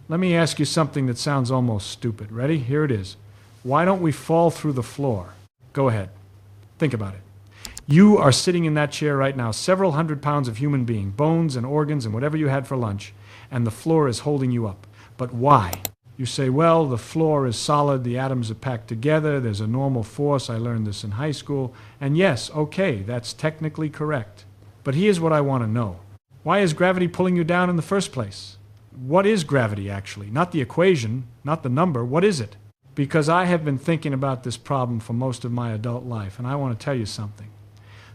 Let me ask you something that sounds almost stupid. Ready? Here it is. Why don't we fall through the floor? Go ahead. Think about it. You are sitting in that chair right now, several hundred pounds of human being, bones and organs and whatever you had for lunch, and the floor is holding you up. But why? You say, well, the floor is solid, the atoms are packed together, there's a normal force, I learned this in high school, and yes, okay, that's technically correct. But here's what I want to know. Why is gravity pulling you down in the first place? What is gravity, actually? Not the equation, not the number. What is it? Because I have been thinking about this problem for most of my adult life, and I want to tell you something.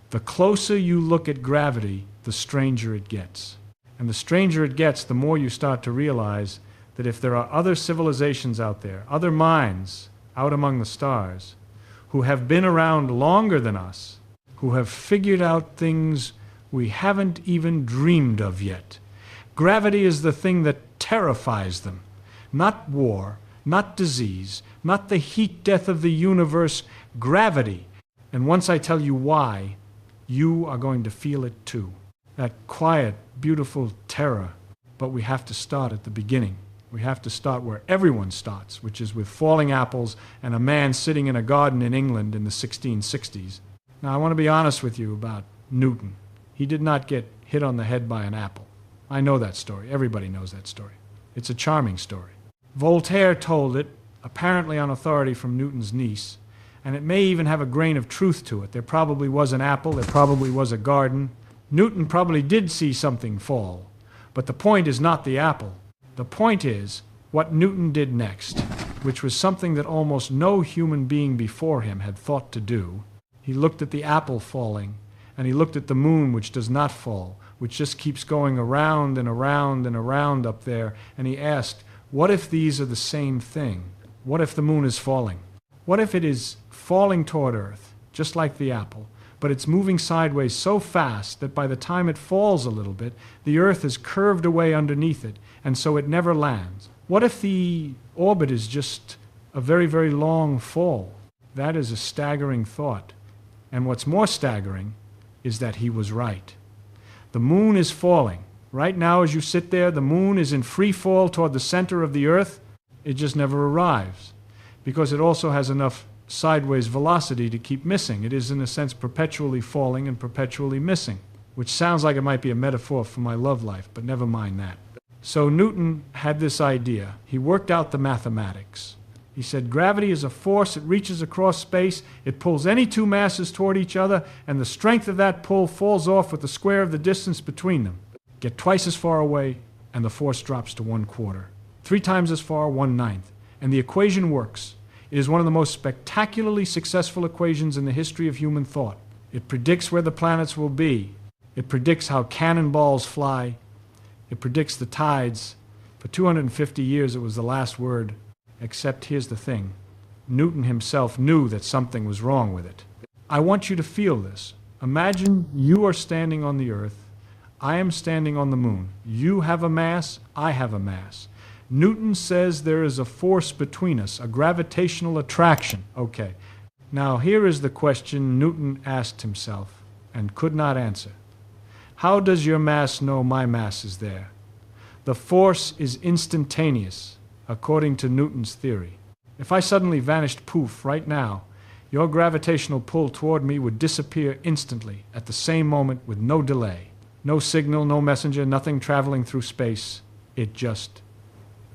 The closer you look at gravity, the stranger it gets. And the stranger it gets, the more you start to realize that if there are other civilizations out there, other minds out among the stars, who have been around longer than us, who have figured out things we haven't even dreamed of yet. Gravity is the thing that terrifies them. Not war, not disease, not the heat death of the universe, gravity. And once I tell you why, you are going to feel it too. That quiet, beautiful terror. But we have to start at the beginning. We have to start where everyone starts, which is with falling apples and a man sitting in a garden in England in the 1660s. Now, I want to be honest with you about Newton. He did not get hit on the head by an apple. I know that story. Everybody knows that story. It's a charming story. Voltaire told it, apparently on authority from Newton's niece, and it may even have a grain of truth to it. There probably was an apple, there probably was a garden. Newton probably did see something fall. But the point is not the apple. The point is what Newton did next, which was something that almost no human being before him had thought to do. He looked at the apple falling, and he looked at the moon, which does not fall, which just keeps going around and around and around up there, and he asked, what if these are the same thing? What if the moon is falling? What if it is falling toward Earth, just like the apple, but it's moving sideways so fast that by the time it falls a little bit, the Earth is curved away underneath it, and so it never lands? What if the orbit is just a very, very long fall? That is a staggering thought. And what's more staggering is that he was right. The moon is falling. Right now, as you sit there, the moon is in free fall toward the center of the Earth. It just never arrives because it also has enough sideways velocity to keep missing. It is, in a sense, perpetually falling and perpetually missing, which sounds like it might be a metaphor for my love life, but never mind that. So Newton had this idea. He worked out the mathematics. He said gravity is a force, it reaches across space, it pulls any two masses toward each other, and the strength of that pull falls off with the square of the distance between them. Get twice as far away, and the force drops to 1/4. 3 times as far, 1/9. And the equation works. It is one of the most spectacularly successful equations in the history of human thought. It predicts where the planets will be. It predicts how cannonballs fly. It predicts the tides. For 250 years, it was the last word. Except here's the thing. Newton himself knew that something was wrong with it. I want you to feel this. Imagine you are standing on the Earth. I am standing on the moon. You have a mass. I have a mass. Newton says there is a force between us, a gravitational attraction. Okay. Now here is the question Newton asked himself and could not answer. How does your mass know my mass is there? The force is instantaneous, according to Newton's theory. If I suddenly vanished poof right now, your gravitational pull toward me would disappear instantly, at the same moment, with no delay. No signal, no messenger, nothing traveling through space. It just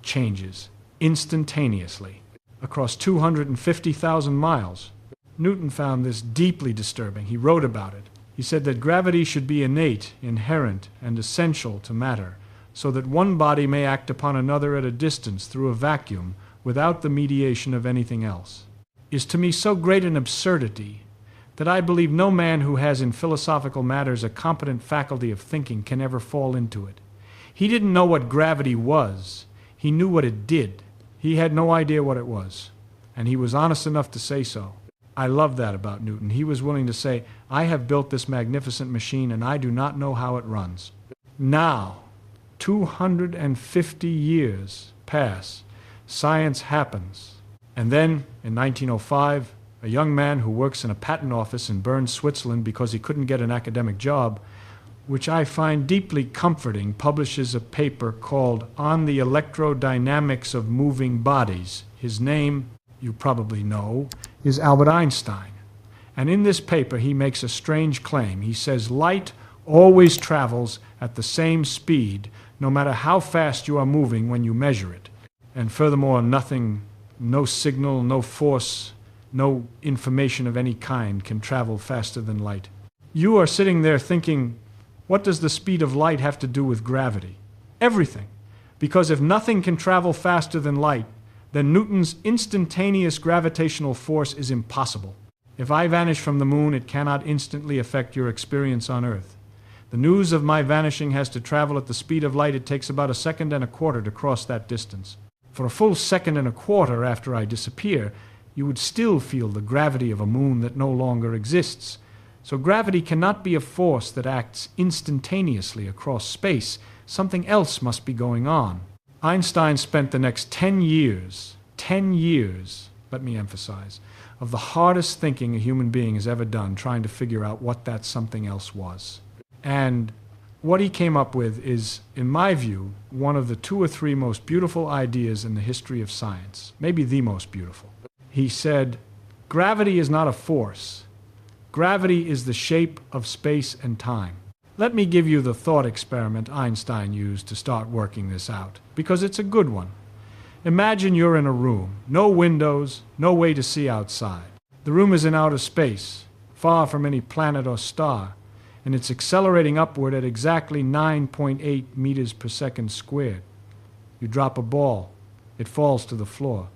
changes instantaneously across 250,000 miles. Newton found this deeply disturbing. He wrote about it. He said that gravity should be innate, inherent, and essential to matter, so that one body may act upon another at a distance through a vacuum without the mediation of anything else, is to me so great an absurdity that I believe no man who has in philosophical matters a competent faculty of thinking can ever fall into it. He didn't know what gravity was. He knew what it did. He had no idea what it was, and he was honest enough to say so. I love that about Newton. He was willing to say, I have built this magnificent machine and I do not know how it runs. Now, 250 years pass. Science happens. And then, in 1905, a young man who works in a patent office in Bern, Switzerland, because he couldn't get an academic job, which I find deeply comforting, publishes a paper called On the Electrodynamics of Moving Bodies. His name, you probably know, is Albert Einstein. And in this paper, he makes a strange claim. He says light always travels at the same speed, no matter how fast you are moving when you measure it. And furthermore, nothing, no signal, no force, no information of any kind can travel faster than light. You are sitting there thinking, what does the speed of light have to do with gravity? Everything. Because if nothing can travel faster than light, then Newton's instantaneous gravitational force is impossible. If I vanish from the moon, it cannot instantly affect your experience on Earth. The news of my vanishing has to travel at the speed of light. It takes about 1.25 seconds to cross that distance. For a full 1.25 seconds after I disappear, you would still feel the gravity of a moon that no longer exists. So gravity cannot be a force that acts instantaneously across space. Something else must be going on. Einstein spent the next 10 years, let me emphasize, of the hardest thinking a human being has ever done, trying to figure out what that something else was. And what he came up with is, in my view, one of the 2 or 3 most beautiful ideas in the history of science, maybe the most beautiful. He said, gravity is not a force. Gravity is the shape of space and time. Let me give you the thought experiment Einstein used to start working this out, because it's a good one. Imagine you're in a room, no windows, no way to see outside. The room is in outer space, far from any planet or star, and it's accelerating upward at exactly 9.8 meters per second squared. You drop a ball. It falls to the floor.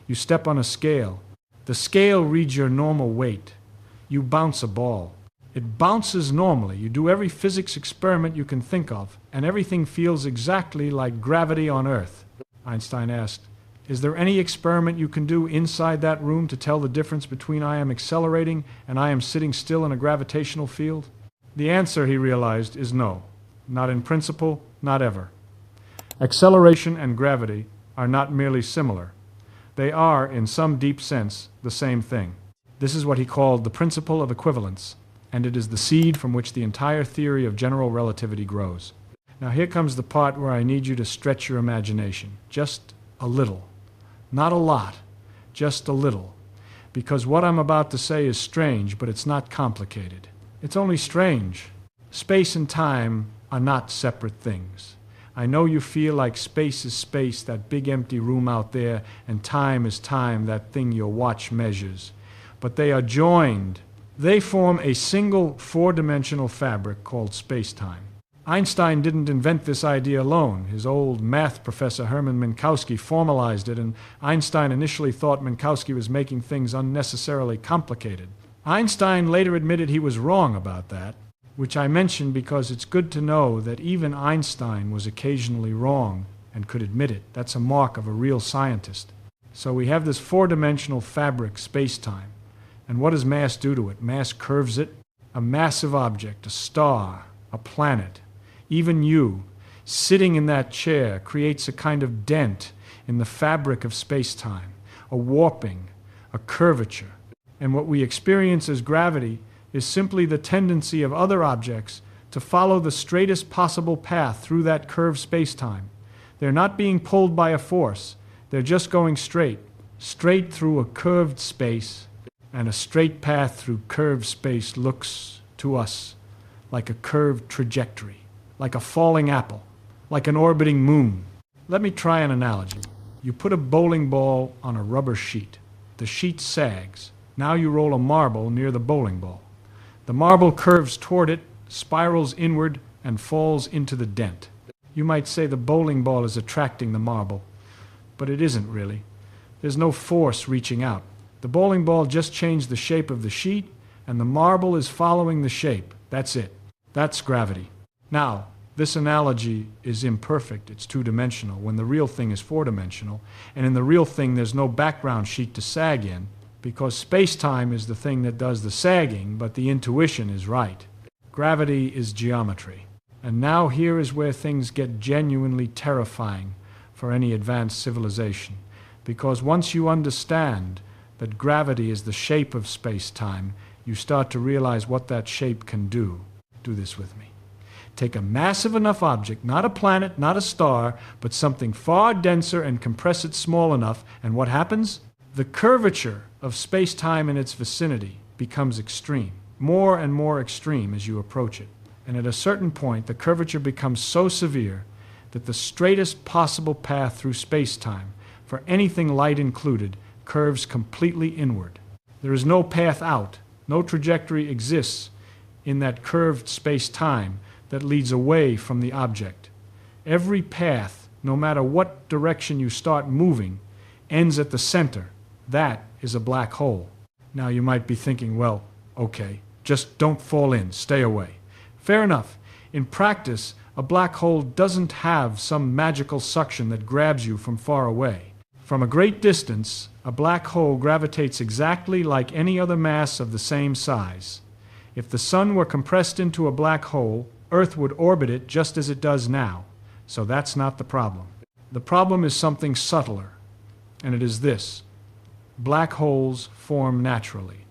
You step on a scale. The scale reads your normal weight. You bounce a ball. It bounces normally. You do every physics experiment you can think of, and everything feels exactly like gravity on Earth. Einstein asked, is there any experiment you can do inside that room to tell the difference between I am accelerating and I am sitting still in a gravitational field? The answer, he realized, is no. Not in principle, not ever. Acceleration and gravity are not merely similar. They are, in some deep sense, the same thing. This is what he called the principle of equivalence, and it is the seed from which the entire theory of general relativity grows. Now here comes the part where I need you to stretch your imagination, just a little. Not a lot, just a little. Because what I'm about to say is strange, but it's not complicated. It's only strange. Space and time are not separate things. I know you feel like space is space, that big empty room out there, and time is time, that thing your watch measures. But they are joined. They form a single 4-dimensional fabric called spacetime. Einstein didn't invent this idea alone. His old math professor Hermann Minkowski formalized it, and Einstein initially thought Minkowski was making things unnecessarily complicated. Einstein later admitted he was wrong about that, which I mention because it's good to know that even Einstein was occasionally wrong and could admit it. That's a mark of a real scientist. So we have this 4-dimensional fabric, space-time. And what does mass do to it? Mass curves it. A massive object, a star, a planet, even you, sitting in that chair, creates a kind of dent in the fabric of space-time, a warping, a curvature. And what we experience as gravity is simply the tendency of other objects to follow the straightest possible path through that curved space-time. They're not being pulled by a force. They're just going straight through a curved space, and a straight path through curved space looks to us like a curved trajectory, like a falling apple, like an orbiting moon. Let me try an analogy. You put a bowling ball on a rubber sheet. The sheet sags. Now you roll a marble near the bowling ball. The marble curves toward it, spirals inward, and falls into the dent. You might say the bowling ball is attracting the marble, but it isn't really. There's no force reaching out. The bowling ball just changed the shape of the sheet, and the marble is following the shape. That's it. That's gravity. Now, this analogy is imperfect. It's 2-dimensional, when the real thing is 4-dimensional, and in the real thing there's no background sheet to sag in, because space-time is the thing that does the sagging, but the intuition is right. Gravity is geometry. And now here is where things get genuinely terrifying for any advanced civilization, because once you understand that gravity is the shape of space-time, you start to realize what that shape can do. Do this with me. Take a massive enough object, not a planet, not a star, but something far denser, and compress it small enough, and what happens? The curvature of space-time in its vicinity becomes extreme, more and more extreme as you approach it. And at a certain point, the curvature becomes so severe that the straightest possible path through space-time, for anything light included, curves completely inward. There is no path out, no trajectory exists in that curved space-time that leads away from the object. Every path, no matter what direction you start moving, ends at the center. That is a black hole. Now you might be thinking, well, okay, just don't fall in, stay away. Fair enough. In practice, a black hole doesn't have some magical suction that grabs you from far away. From a great distance, a black hole gravitates exactly like any other mass of the same size. If the sun were compressed into a black hole, Earth would orbit it just as it does now. So that's not the problem. The problem is something subtler, and it is this. Black holes form naturally.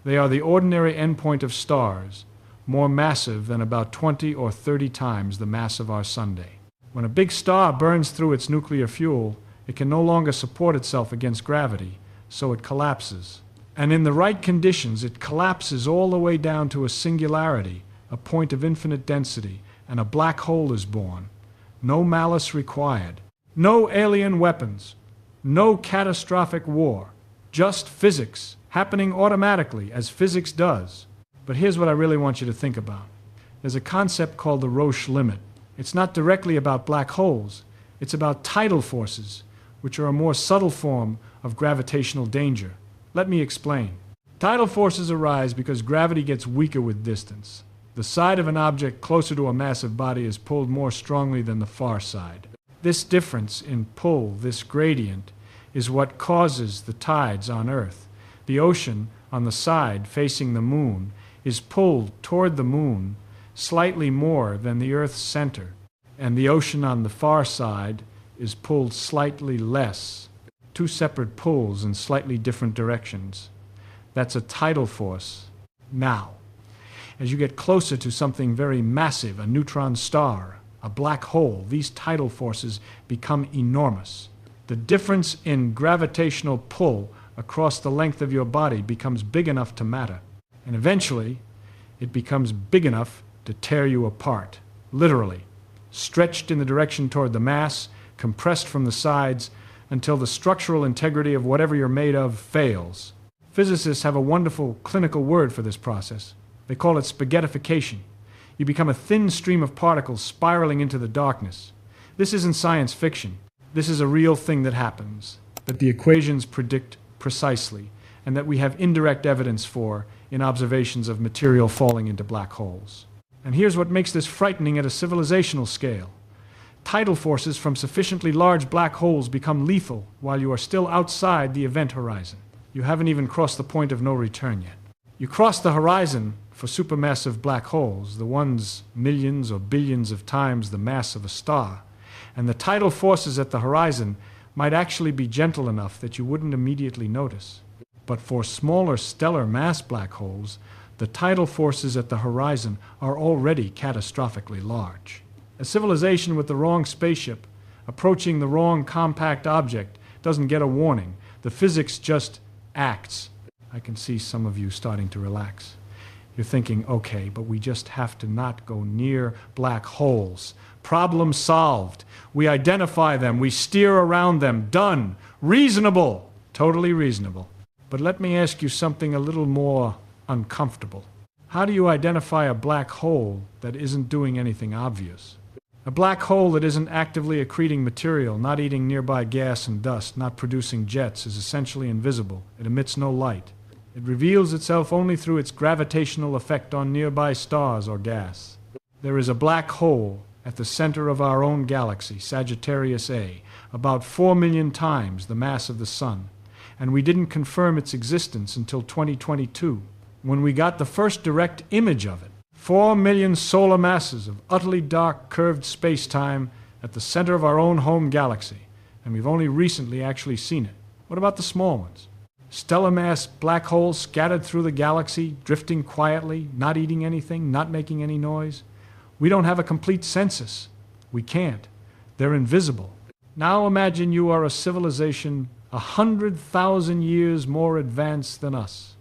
They are the ordinary endpoint of stars, more massive than about 20 or 30 times the mass of our Sunday. When a big star burns through its nuclear fuel, it can no longer support itself against gravity, so it collapses. And in the right conditions, it collapses all the way down to a singularity, a point of infinite density, and a black hole is born. No malice required. No alien weapons. No catastrophic war. Just physics, happening automatically, as physics does. But here's what I really want you to think about. There's a concept called the Roche limit. It's not directly about black holes. It's about tidal forces, which are a more subtle form of gravitational danger. Let me explain. Tidal forces arise because gravity gets weaker with distance. The side of an object closer to a massive body is pulled more strongly than the far side. This difference in pull, this gradient, is what causes the tides on Earth. The ocean on the side facing the moon is pulled toward the moon slightly more than the Earth's center, and the ocean on the far side is pulled slightly less. Two separate pulls in slightly different directions. That's a tidal force. Now, as you get closer to something very massive, a neutron star, a black hole, these tidal forces become enormous. The difference in gravitational pull across the length of your body becomes big enough to matter. And eventually, it becomes big enough to tear you apart, literally, stretched in the direction toward the mass, compressed from the sides, until the structural integrity of whatever you're made of fails. Physicists have a wonderful clinical word for this process. They call it spaghettification. You become a thin stream of particles spiraling into the darkness. This isn't science fiction. This is a real thing that happens, that the equations predict precisely, and that we have indirect evidence for in observations of material falling into black holes. And here's what makes this frightening at a civilizational scale. Tidal forces from sufficiently large black holes become lethal while you are still outside the event horizon. You haven't even crossed the point of no return yet. You cross the horizon for supermassive black holes, the ones millions or billions of times the mass of a star, and the tidal forces at the horizon might actually be gentle enough that you wouldn't immediately notice. But for smaller stellar mass black holes, the tidal forces at the horizon are already catastrophically large. A civilization with the wrong spaceship, approaching the wrong compact object, doesn't get a warning. The physics just acts. I can see some of you starting to relax. You're thinking, okay, but we just have to not go near black holes. Problem solved. We identify them. We steer around them. Done. Reasonable. Totally reasonable. But let me ask you something a little more uncomfortable. How do you identify a black hole that isn't doing anything obvious? A black hole that isn't actively accreting material, not eating nearby gas and dust, not producing jets, is essentially invisible. It emits no light. It reveals itself only through its gravitational effect on nearby stars or gas. There is a black hole at the center of our own galaxy, Sagittarius A, about 4 million times the mass of the Sun, and we didn't confirm its existence until 2022, when we got the first direct image of it. 4 million solar masses of utterly dark, curved space-time at the center of our own home galaxy, and we've only recently actually seen it. What about the small ones? Stellar mass black holes scattered through the galaxy, drifting quietly, not eating anything, not making any noise? We don't have a complete census. We can't. They're invisible. Now imagine you are a civilization 100,000 years more advanced than us.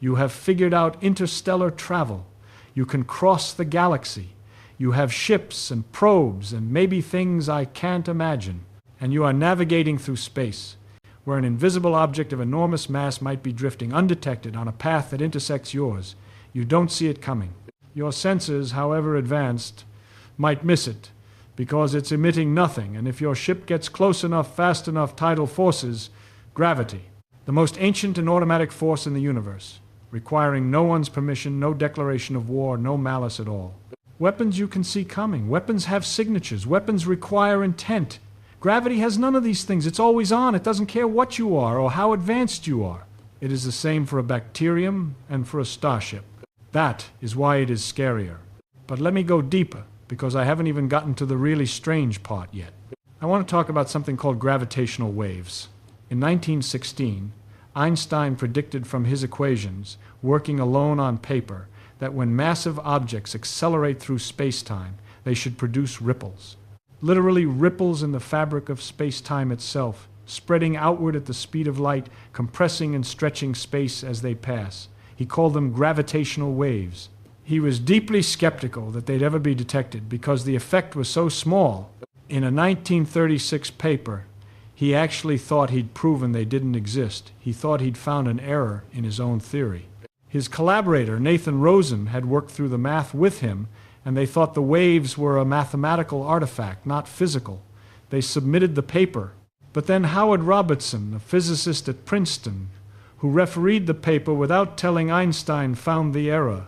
You have figured out interstellar travel. You can cross the galaxy. You have ships and probes and maybe things I can't imagine. And you are navigating through space, where an invisible object of enormous mass might be drifting undetected on a path that intersects yours. You don't see it coming. Your sensors, however advanced, might miss it because it's emitting nothing, and if your ship gets close enough, fast enough, tidal forces, gravity, the most ancient and automatic force in the universe, requiring no one's permission, no declaration of war, no malice at all. Weapons you can see coming. Weapons have signatures. Weapons require intent. Gravity has none of these things. It's always on. It doesn't care what you are or how advanced you are. It is the same for a bacterium and for a starship. That is why it is scarier. But let me go deeper, because I haven't even gotten to the really strange part yet. I want to talk about something called gravitational waves. In 1916, Einstein predicted from his equations, working alone on paper, that when massive objects accelerate through space-time, they should produce ripples. Literally ripples in the fabric of space-time itself, spreading outward at the speed of light, compressing and stretching space as they pass. He called them gravitational waves. He was deeply skeptical that they'd ever be detected because the effect was so small. In a 1936 paper, he actually thought he'd proven they didn't exist. He thought he'd found an error in his own theory. His collaborator, Nathan Rosen, had worked through the math with him, and they thought the waves were a mathematical artifact, not physical. They submitted the paper. But then Howard Robertson, a physicist at Princeton, who refereed the paper without telling Einstein, found the error.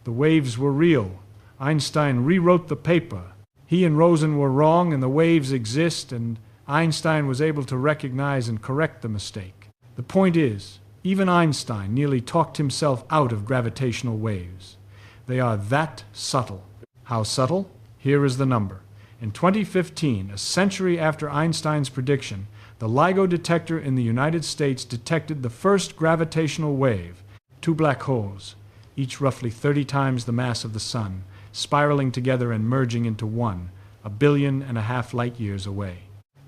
The waves were real. Einstein rewrote the paper. He and Rosen were wrong, and the waves exist, and Einstein was able to recognize and correct the mistake. The point is, even Einstein nearly talked himself out of gravitational waves. They are that subtle. How subtle? Here is the number. In 2015, a century after Einstein's prediction, the LIGO detector in the United States detected the first gravitational wave, 2 black holes, each roughly 30 times the mass of the Sun, spiraling together and merging into one, 1.5 billion light years away.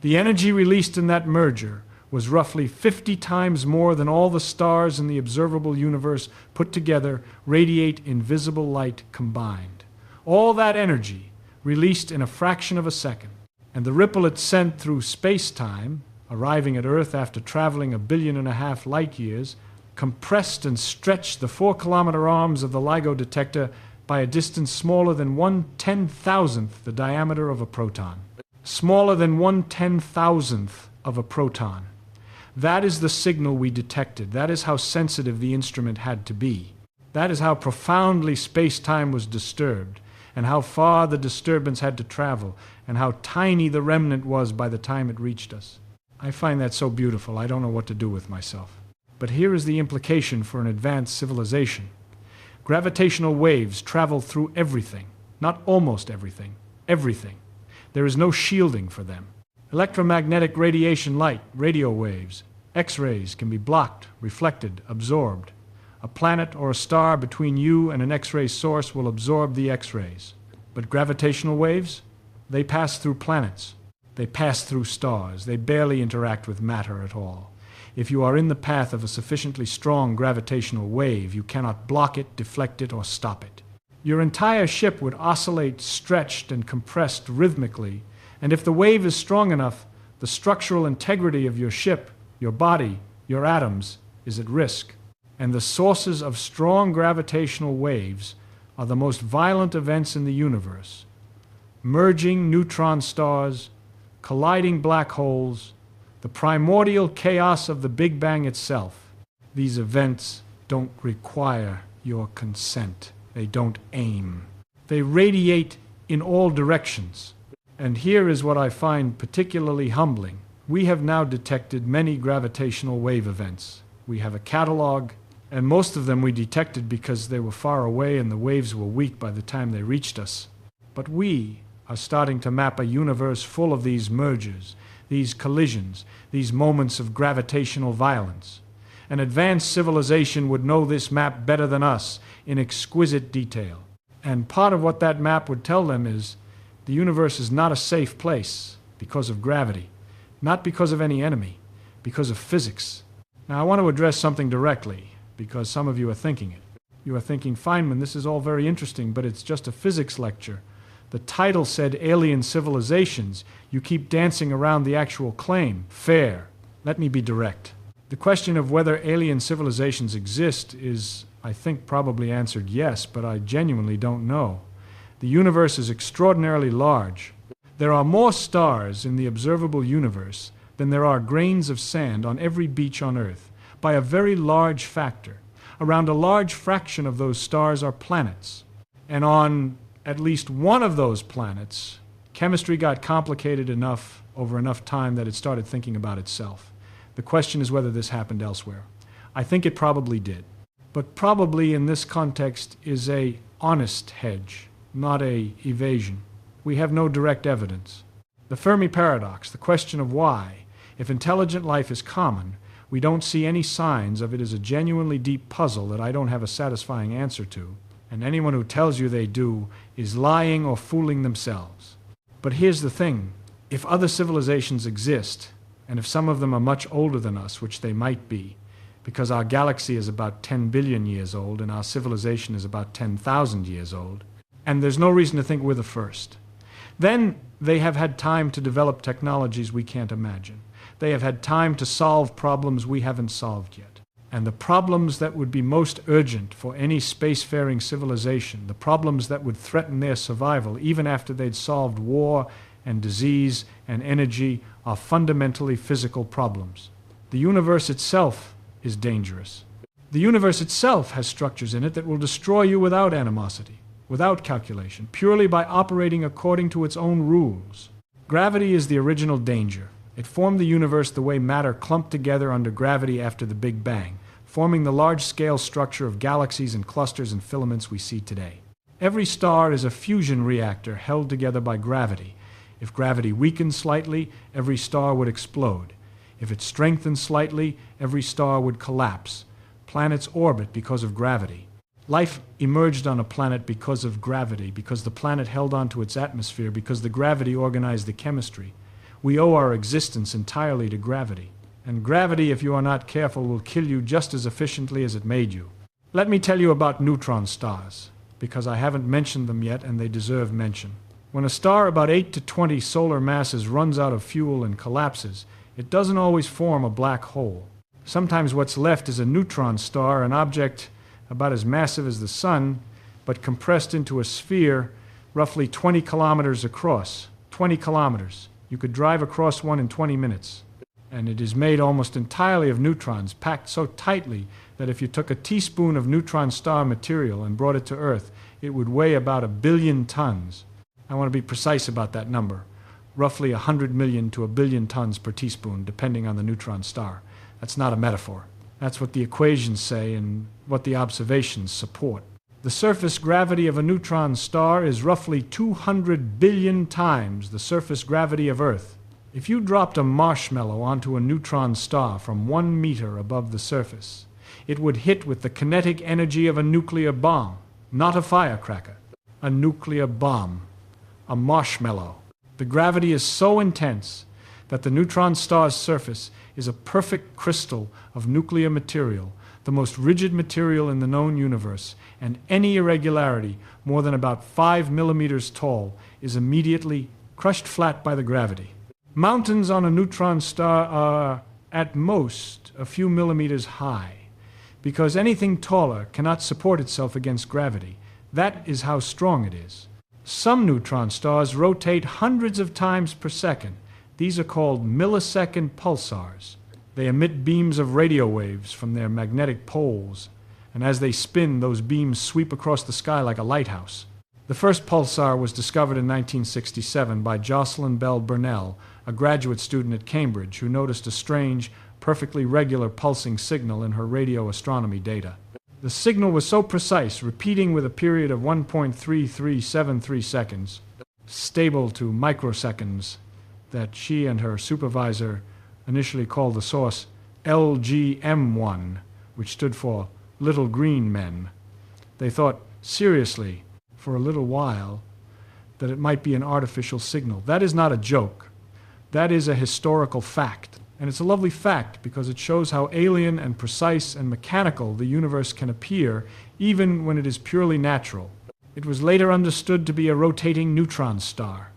The energy released in that merger was roughly 50 times more than all the stars in the observable universe put together radiate invisible light combined. All that energy released in a fraction of a second, and the ripple it sent through space-time, arriving at Earth after traveling 1.5 billion light years, compressed and stretched the 4-kilometer arms of the LIGO detector by a distance smaller than 1/10,000th the diameter of a proton. Smaller than 1/10,000th of a proton. That is the signal we detected. That is how sensitive the instrument had to be. That is how profoundly space-time was disturbed, and how far the disturbance had to travel, and how tiny the remnant was by the time it reached us. I find that so beautiful, I don't know what to do with myself. But here is the implication for an advanced civilization. Gravitational waves travel through everything, not almost everything, everything. There is no shielding for them. Electromagnetic radiation light, radio waves, X-rays can be blocked, reflected, absorbed. A planet or a star between you and an X-ray source will absorb the X-rays. But gravitational waves, they pass through planets. They pass through stars. They barely interact with matter at all. If you are in the path of a sufficiently strong gravitational wave, you cannot block it, deflect it, or stop it. Your entire ship would oscillate, stretched, and compressed rhythmically, and if the wave is strong enough, the structural integrity of your ship, your body, your atoms, is at risk. And the sources of strong gravitational waves are the most violent events in the universe. Merging neutron stars, colliding black holes, the primordial chaos of the Big Bang itself. These events don't require your consent. They don't aim. They radiate in all directions. And here is what I find particularly humbling. We have now detected many gravitational wave events. We have a catalog, and most of them we detected because they were far away and the waves were weak by the time they reached us. But we are starting to map a universe full of these mergers, these collisions, these moments of gravitational violence. An advanced civilization would know this map better than us in exquisite detail. And part of what that map would tell them is the universe is not a safe place because of gravity, not because of any enemy, because of physics. Now, I want to address something directly, because some of you are thinking it. You are thinking, Feynman, this is all very interesting, but it's just a physics lecture. The title said alien civilizations. You keep dancing around the actual claim. Fair. Let me be direct. The question of whether alien civilizations exist is, I think, probably answered yes, but I genuinely don't know. The universe is extraordinarily large. There are more stars in the observable universe than there are grains of sand on every beach on Earth, by a very large factor. Around a large fraction of those stars are planets. And on at least one of those planets, chemistry got complicated enough over enough time that it started thinking about itself. The question is whether this happened elsewhere. I think it probably did. But probably in this context is a honest hedge, not a evasion. We have no direct evidence. The Fermi paradox, the question of why, if intelligent life is common, we don't see any signs of it as a genuinely deep puzzle that I don't have a satisfying answer to, and anyone who tells you they do is lying or fooling themselves. But here's the thing. If other civilizations exist, and if some of them are much older than us, which they might be, because our galaxy is about 10 billion years old and our civilization is about 10,000 years old, and there's no reason to think we're the first, then they have had time to develop technologies we can't imagine. They have had time to solve problems we haven't solved yet. And the problems that would be most urgent for any spacefaring civilization, the problems that would threaten their survival even after they'd solved war and disease and energy, are fundamentally physical problems. The universe itself is dangerous. The universe itself has structures in it that will destroy you without animosity, without calculation, purely by operating according to its own rules. Gravity is the original danger. It formed the universe the way matter clumped together under gravity after the Big Bang, forming the large-scale structure of galaxies and clusters and filaments we see today. Every star is a fusion reactor held together by gravity. If gravity weakens slightly, every star would explode. If it strengthens slightly, every star would collapse. Planets orbit because of gravity. Life emerged on a planet because of gravity, because the planet held onto its atmosphere, because the gravity organized the chemistry. We owe our existence entirely to gravity. And gravity, if you are not careful, will kill you just as efficiently as it made you. Let me tell you about neutron stars, because I haven't mentioned them yet and they deserve mention. When a star about 8 to 20 solar masses runs out of fuel and collapses, it doesn't always form a black hole. Sometimes what's left is a neutron star, an object about as massive as the sun, but compressed into a sphere roughly 20 kilometers across. 20 kilometers. You could drive across one in 20 minutes. And it is made almost entirely of neutrons, packed so tightly that if you took a teaspoon of neutron star material and brought it to Earth, it would weigh about 1 billion tons. I want to be precise about that number. Roughly 100 million to 1 billion tons per teaspoon, depending on the neutron star. That's not a metaphor. That's what the equations say and what the observations support. The surface gravity of a neutron star is roughly 200 billion times the surface gravity of Earth. If you dropped a marshmallow onto a neutron star from 1 meter above the surface, it would hit with the kinetic energy of a nuclear bomb, not a firecracker. A nuclear bomb. A marshmallow. The gravity is so intense that the neutron star's surface is a perfect crystal of nuclear material, the most rigid material in the known universe, and any irregularity more than about 5 millimeters tall is immediately crushed flat by the gravity. Mountains on a neutron star are, at most, a few millimeters high, because anything taller cannot support itself against gravity. That is how strong it is. Some neutron stars rotate hundreds of times per second. These are called millisecond pulsars. They emit beams of radio waves from their magnetic poles, and as they spin, those beams sweep across the sky like a lighthouse. The first pulsar was discovered in 1967 by Jocelyn Bell Burnell, a graduate student at Cambridge who noticed a strange, perfectly regular pulsing signal in her radio astronomy data. The signal was so precise, repeating with a period of 1.3373 seconds, stable to microseconds, that she and her supervisor initially called the source LGM1, which stood for Little Green Men. They thought, seriously, for a little while that it might be an artificial signal. That is not a joke. That is a historical fact. And it's a lovely fact because it shows how alien and precise and mechanical the universe can appear even when it is purely natural. It was later understood to be a rotating neutron star.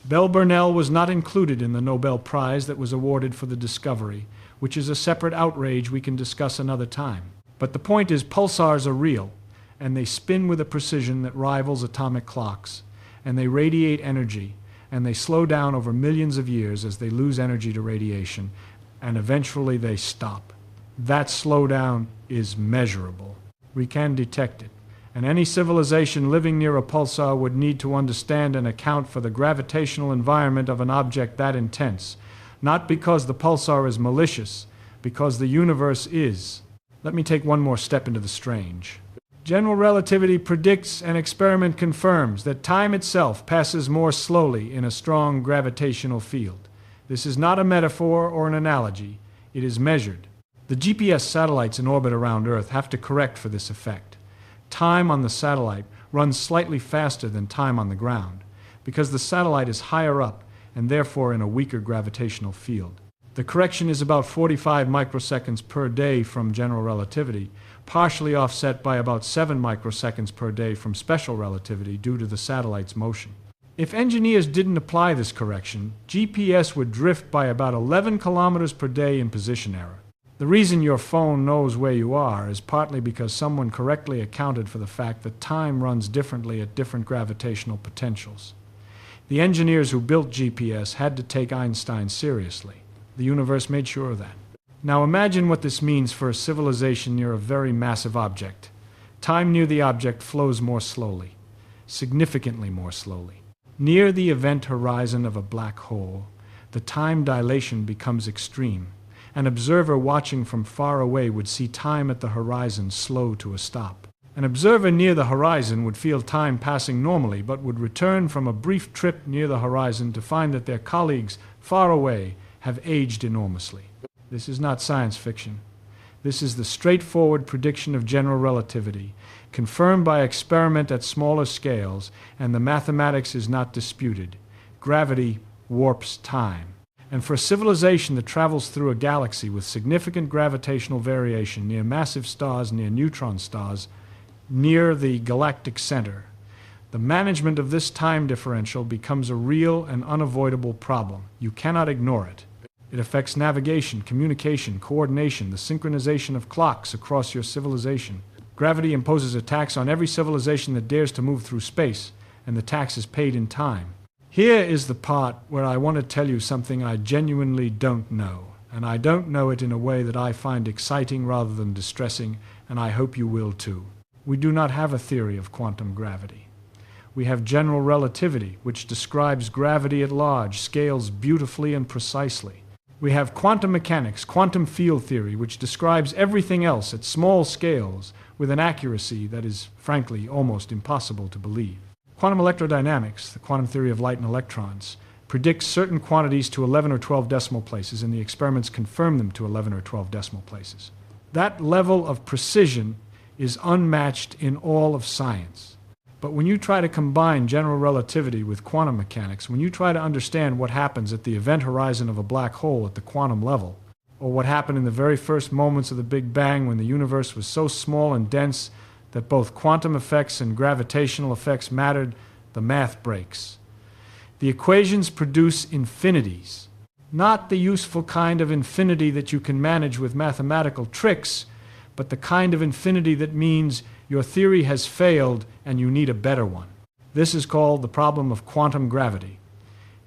Bell Burnell was not included in the Nobel Prize that was awarded for the discovery, which is a separate outrage we can discuss another time. But the point is, pulsars are real, and they spin with a precision that rivals atomic clocks, and they radiate energy, and they slow down over millions of years as they lose energy to radiation, and eventually they stop. That slowdown is measurable. We can detect it. And any civilization living near a pulsar would need to understand and account for the gravitational environment of an object that intense, not because the pulsar is malicious, because the universe is. Let me take one more step into the strange. General relativity predicts and experiment confirms that time itself passes more slowly in a strong gravitational field. This is not a metaphor or an analogy. It is measured. The GPS satellites in orbit around Earth have to correct for this effect. Time on the satellite runs slightly faster than time on the ground because the satellite is higher up and therefore in a weaker gravitational field. The correction is about 45 microseconds per day from general relativity, partially offset by about 7 microseconds per day from special relativity due to the satellite's motion. If engineers didn't apply this correction, GPS would drift by about 11 kilometers per day in position error. The reason your phone knows where you are is partly because someone correctly accounted for the fact that time runs differently at different gravitational potentials. The engineers who built GPS had to take Einstein seriously. The universe made sure of that. Now imagine what this means for a civilization near a very massive object. Time near the object flows more slowly, significantly more slowly. Near the event horizon of a black hole, the time dilation becomes extreme. An observer watching from far away would see time at the horizon slow to a stop. An observer near the horizon would feel time passing normally, but would return from a brief trip near the horizon to find that their colleagues far away have aged enormously. This is not science fiction. This is the straightforward prediction of general relativity, confirmed by experiment at smaller scales, and the mathematics is not disputed. Gravity warps time. And for a civilization that travels through a galaxy with significant gravitational variation near massive stars, near neutron stars, near the galactic center, the management of this time differential becomes a real and unavoidable problem. You cannot ignore it. It affects navigation, communication, coordination, the synchronization of clocks across your civilization. Gravity imposes a tax on every civilization that dares to move through space, and the tax is paid in time. Here is the part where I want to tell you something I genuinely don't know, and I don't know it in a way that I find exciting rather than distressing, and I hope you will too. We do not have a theory of quantum gravity. We have general relativity, which describes gravity at large scales beautifully and precisely. We have quantum mechanics, quantum field theory, which describes everything else at small scales with an accuracy that is, frankly, almost impossible to believe. Quantum electrodynamics, the quantum theory of light and electrons, predicts certain quantities to 11 or 12 decimal places, and the experiments confirm them to 11 or 12 decimal places. That level of precision is unmatched in all of science. But when you try to combine general relativity with quantum mechanics, when you try to understand what happens at the event horizon of a black hole at the quantum level, or what happened in the very first moments of the Big Bang when the universe was so small and dense that both quantum effects and gravitational effects mattered, the math breaks. The equations produce infinities, not the useful kind of infinity that you can manage with mathematical tricks, but the kind of infinity that means your theory has failed and you need a better one. This is called the problem of quantum gravity.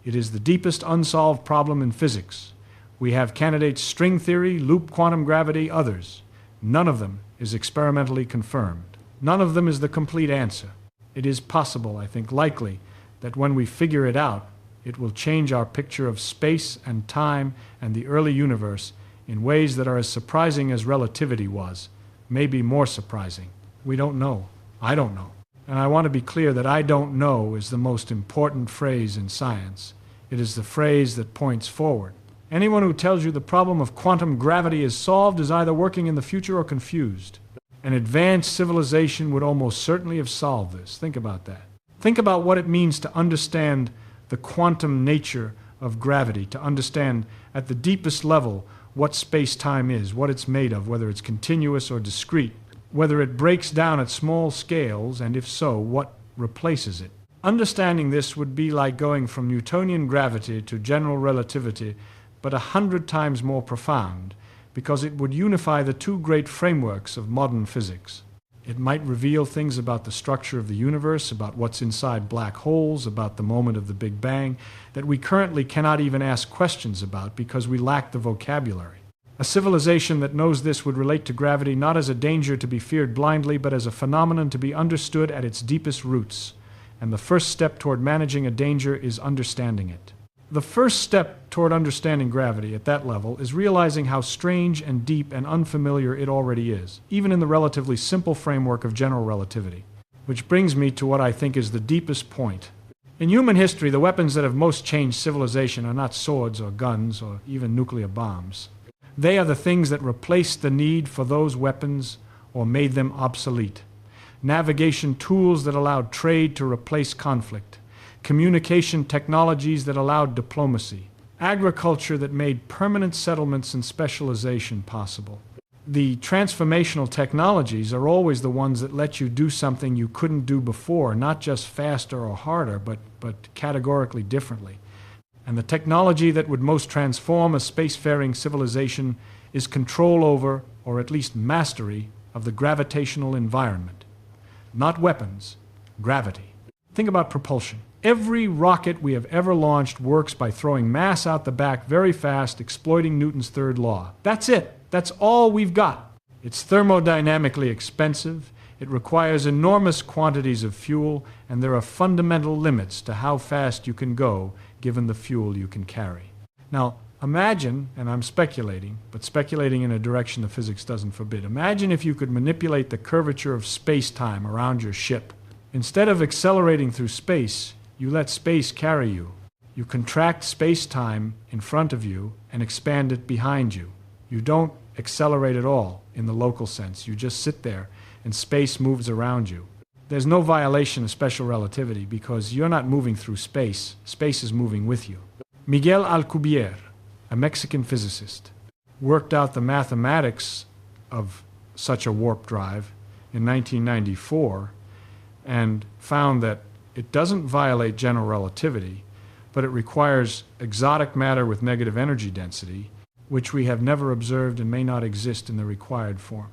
It is the deepest unsolved problem in physics. We have candidates string theory, loop quantum gravity, others. None of them is experimentally confirmed. None of them is the complete answer. It is possible, I think likely, that when we figure it out, it will change our picture of space and time and the early universe in ways that are as surprising as relativity was, maybe more surprising. We don't know. I don't know. And I want to be clear that I don't know is the most important phrase in science. It is the phrase that points forward. Anyone who tells you the problem of quantum gravity is solved is either working in the future or confused. An advanced civilization would almost certainly have solved this. Think about that. Think about what it means to understand the quantum nature of gravity, to understand at the deepest level what space-time is, what it's made of, whether it's continuous or discrete, whether it breaks down at small scales, and if so, what replaces it. Understanding this would be like going from Newtonian gravity to general relativity, but 100 times more profound, because it would unify the two great frameworks of modern physics. It might reveal things about the structure of the universe, about what's inside black holes, about the moment of the Big Bang, that we currently cannot even ask questions about because we lack the vocabulary. A civilization that knows this would relate to gravity not as a danger to be feared blindly, but as a phenomenon to be understood at its deepest roots. And the first step toward managing a danger is understanding it. The first step toward understanding gravity at that level is realizing how strange and deep and unfamiliar it already is, even in the relatively simple framework of general relativity. Which brings me to what I think is the deepest point. In human history, the weapons that have most changed civilization are not swords or guns or even nuclear bombs. They are the things that replaced the need for those weapons or made them obsolete. Navigation tools that allowed trade to replace conflict. Communication technologies that allowed diplomacy, agriculture that made permanent settlements and specialization possible. The transformational technologies are always the ones that let you do something you couldn't do before, not just faster or harder, but categorically differently. And the technology that would most transform a spacefaring civilization is control over, or at least mastery, of the gravitational environment. Not weapons, gravity. Think about propulsion. Every rocket we have ever launched works by throwing mass out the back very fast, exploiting Newton's third law. That's it. That's all we've got. It's thermodynamically expensive, it requires enormous quantities of fuel, and there are fundamental limits to how fast you can go given the fuel you can carry. Now, imagine, and I'm speculating, but speculating in a direction the physics doesn't forbid, imagine if you could manipulate the curvature of space-time around your ship. Instead of accelerating through space, you let space carry you. You contract space-time in front of you and expand it behind you. You don't accelerate at all in the local sense. You just sit there and space moves around you. There's no violation of special relativity because you're not moving through space. Space is moving with you. Miguel Alcubierre, a Mexican physicist, worked out the mathematics of such a warp drive in 1994 and found that it doesn't violate general relativity, but it requires exotic matter with negative energy density, which we have never observed and may not exist in the required form.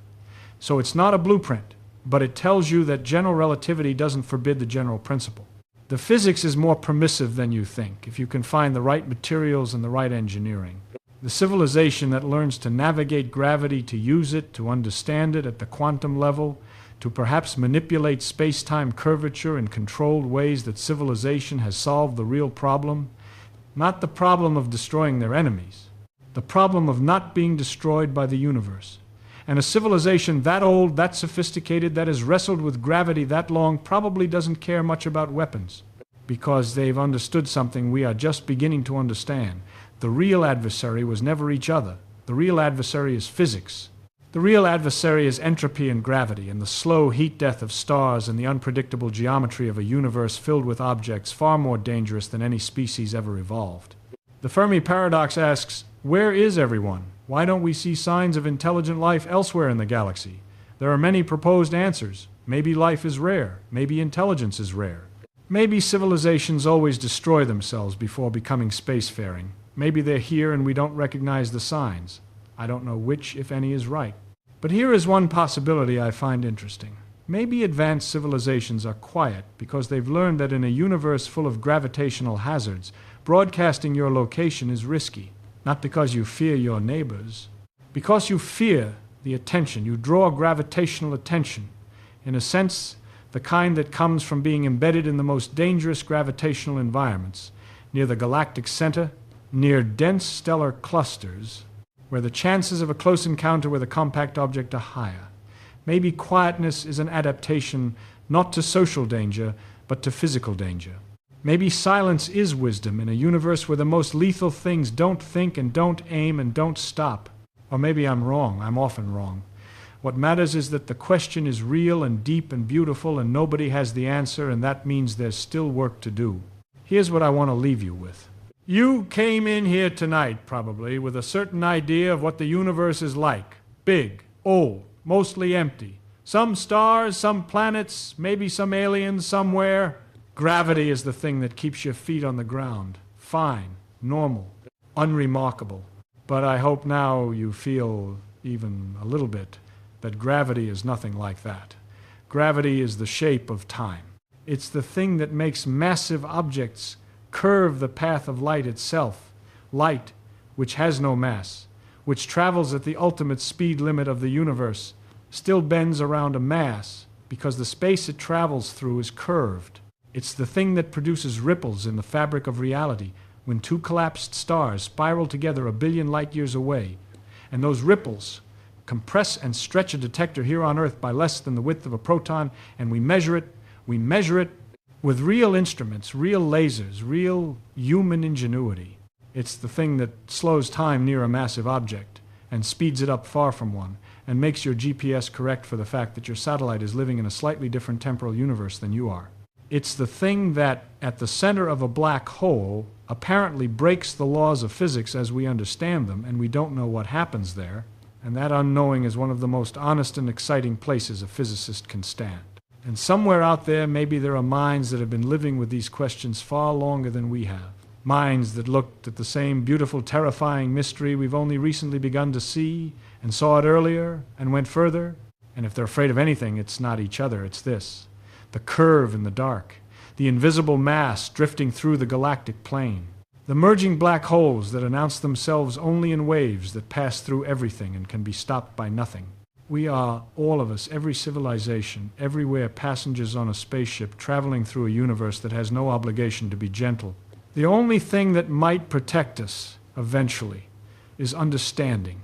So it's not a blueprint, but it tells you that general relativity doesn't forbid the general principle. The physics is more permissive than you think, if you can find the right materials and the right engineering. The civilization that learns to navigate gravity, to use it, to understand it at the quantum level, to perhaps manipulate space-time curvature in controlled ways that civilization has solved the real problem, not the problem of destroying their enemies, the problem of not being destroyed by the universe. And a civilization that old, that sophisticated, that has wrestled with gravity that long probably doesn't care much about weapons because they've understood something we are just beginning to understand. The real adversary was never each other. The real adversary is physics. The real adversary is entropy and gravity and the slow heat death of stars and the unpredictable geometry of a universe filled with objects far more dangerous than any species ever evolved. The Fermi paradox asks, where is everyone? Why don't we see signs of intelligent life elsewhere in the galaxy? There are many proposed answers. Maybe life is rare. Maybe intelligence is rare. Maybe civilizations always destroy themselves before becoming spacefaring. Maybe they're here and we don't recognize the signs. I don't know which, if any, is right. But here is one possibility I find interesting. Maybe advanced civilizations are quiet because they've learned that in a universe full of gravitational hazards, broadcasting your location is risky. Not because you fear your neighbors. Because you fear the attention. You draw gravitational attention. In a sense, the kind that comes from being embedded in the most dangerous gravitational environments, near the galactic center, near dense stellar clusters, where the chances of a close encounter with a compact object are higher. Maybe quietness is an adaptation not to social danger, but to physical danger. Maybe silence is wisdom in a universe where the most lethal things don't think and don't aim and don't stop. Or maybe I'm wrong. I'm often wrong. What matters is that the question is real and deep and beautiful, and nobody has the answer, and that means there's still work to do. Here's what I want to leave you with. You came in here tonight, probably, with a certain idea of what the universe is like. Big, old, mostly empty. Some stars, some planets, maybe some aliens somewhere. Gravity is the thing that keeps your feet on the ground. Fine, normal, unremarkable. But I hope now you feel even a little bit that gravity is nothing like that. Gravity is the shape of time. It's the thing that makes massive objects curve the path of light itself. Light, which has no mass, which travels at the ultimate speed limit of the universe, still bends around a mass because the space it travels through is curved. It's the thing that produces ripples in the fabric of reality when two collapsed stars spiral together 1 billion light years away, and those ripples compress and stretch a detector here on Earth by less than the width of a proton, and we measure it with real instruments, real lasers, real human ingenuity. It's the thing that slows time near a massive object and speeds it up far from one, and makes your GPS correct for the fact that your satellite is living in a slightly different temporal universe than you are. It's the thing that, at the center of a black hole, apparently breaks the laws of physics as we understand them, and we don't know what happens there, and that unknowing is one of the most honest and exciting places a physicist can stand. And somewhere out there, maybe there are minds that have been living with these questions far longer than we have. Minds that looked at the same beautiful, terrifying mystery we've only recently begun to see, and saw it earlier, and went further. And if they're afraid of anything, it's not each other, it's this. The curve in the dark. The invisible mass drifting through the galactic plane. The merging black holes that announce themselves only in waves that pass through everything and can be stopped by nothing. We are, all of us, every civilization, everywhere passengers on a spaceship traveling through a universe that has no obligation to be gentle. The only thing that might protect us, eventually, is understanding.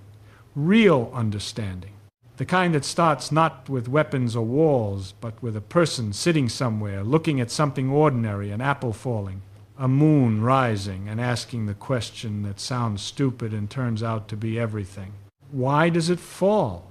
Real understanding. The kind that starts not with weapons or walls, but with a person sitting somewhere, looking at something ordinary, an apple falling, a moon rising, and asking the question that sounds stupid and turns out to be everything. Why does it fall?